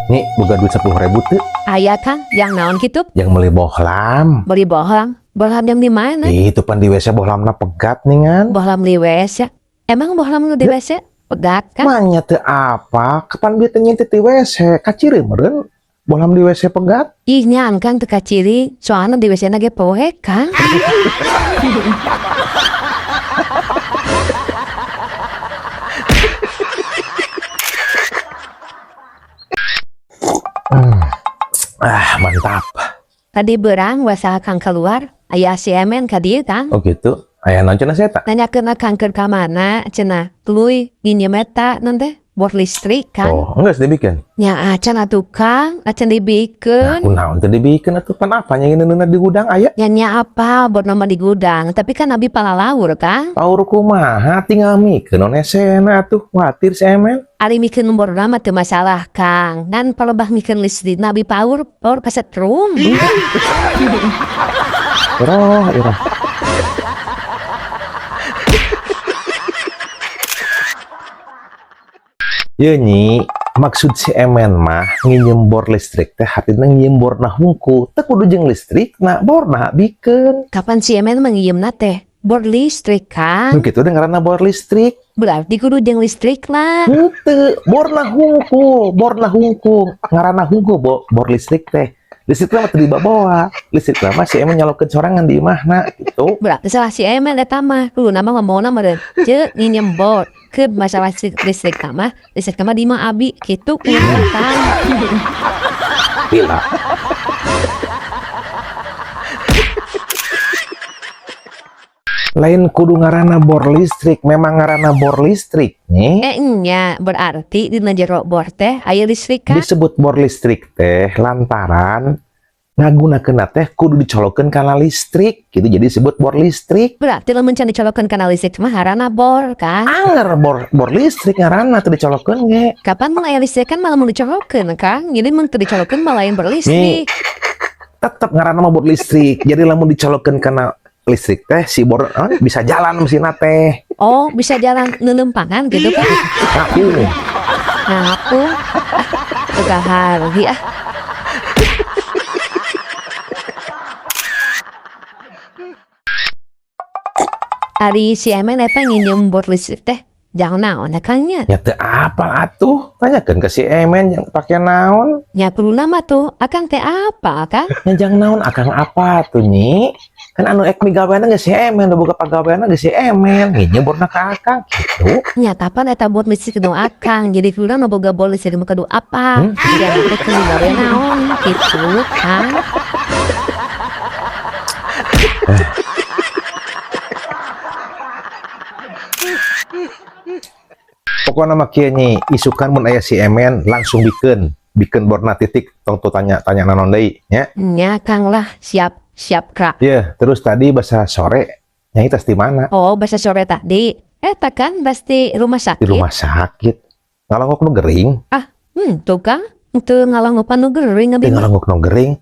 Nih, boga duit 10.000 tuh. Aya Kang, yang naon gitu? Yang beli bohlam. Beli bohlam. Bohlam yang di mana? Itu pan di WC bohlamna pegat nih kan. Bohlam di WC. Emang bohlam nu di WC? Pegat kan? Manya teu apa, kapan bieu teh nyintit di WC, kaciri meureun bohlam di WC pegat. Ih nyan Kang teu kaciri, soalna di WC na ge poe Kang. Mantap. Tadi berang wasaha Kang keluar, aya si Emen ka dieu Kang. Oh gitu. Aya naon cenah saya tak? Nanyakeun Kang keur ka mana cenah. Tuluy nginjem eta naon teh? Bor listrik Kang. Oh, enggak sih dibikin. Nya acan atuh Kang, acan dibikeun. Kunaon teh dibikin atuh pan apa nya ngeunana di gudang aya? Nya apa bor nama di gudang, tapi kan abi palalaur Kang. Paur kumaha tinggal mikeun onesena atuh watir si Emen. Ari mikeun bor nama teu masalah Kang. Ngan palebah mikeun listrik nabi paur kasetrum. Irah. Ya nyi, maksud si Emen mah nginjem bor listrik teh hatina nginjem bor nah hungku teh kudu jeung listrik nah bor nah bikeun. Kapan si Emen mangieumna teh? Bor listrik Kang. Nu kitu teh ngaranna bor listrik. Berarti kudu jeung listrik lah. Henteu, bor nah hungku ngaranna hungku bor listrik teh. Listrik mah teu dibawa, listrik mah si Emen nyalokeun sorangan di imahna gitu. Berarti salah si Emen eta mah. Kudu nama ngomongna meureun. Ceuk nginjem bor. Ke masalah listrik mah di mah abi kitu kumaha Kang. Bila. Lain kudu ngaranna bor listrik, memang ngaranna bor listrik nih. Nya berarti dina jero bor teh aya listrik Kang. Disebut bor listrik teh lantaran ngagunakeun teh kudu dicolokeun kana listrik gitu, jadi disebut bor listrik. Berarti lamun can dicolokeun kana listrik mah harana bor Kang. Anger bor listrik ngaranna teu dicolokeun ge. Kapan mun aya listrik kan malah mun dicolokeun Kang. Jadi mun teu dicolokeun malah lain berlistrik. Tetep ngaranna mah bor listrik. Jadi lamun dicolokeun kana listrik teh si bor bisa jalan mesinna teh. Oh, bisa jalan neuleumpanan gitu kan. Ngaku. Tegahar ya. Ari si Emen eta nginjem bor listrik teh jangan naon Kang nya. Ya teu apa atuh, tanyakeun ke si Emen yang pake naon. Nya kuluna mah tuh akang teh apa Kang? Ya jang naon akang apa tuh nyi? Kan anu ek migaweana geus si Emen, udah buka pagaweana geus si Emen, nginjem borna ka akang gitu. Nya tapan eta bor listrik nu akang, jadi kuluna nu boga bor listrik nu kadu apa? Ya teh keur migawe naon gitu Kang. Pokoknya mah kieu nyi, isukan mun aya si Emen langsung bikin borna titik tong tuh tanya nanon deui nya. Nya Kang lah siap Kak. Ya, terus tadi bahasa sore nyai tos di mana? Oh, bahasa sore tadi. Eta kan pasti rumah sakit. Di rumah sakit. Ngalangok nu gering. Tuh Kang, teu ngalanggupan nu geuring abi. Teu ngalangok nu gering.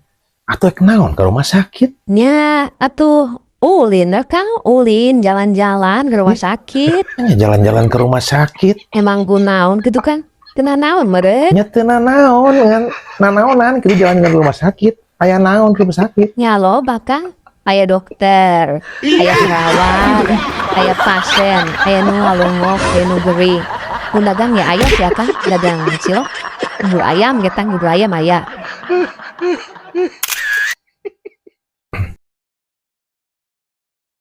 Atuh ek naon ke rumah sakit? Nya atuh ulin Kang, ulin jalan-jalan ke rumah sakit. Jalan-jalan ke rumah sakit. Emang gunaon gitu kan? Kena naon meureun? Nya teu nanaon ngan nanaonan kitu jalan-jalan ke rumah sakit. Aya naon ke rumah sakit? Nya lo Bakang, aya dokter, aya perawat, aya pasien, aya nu ngalungok, aya nu geuring. Mun dagang ya aya sia Kang, dagang cilok. Bubur ayam getang bubur ayam aya.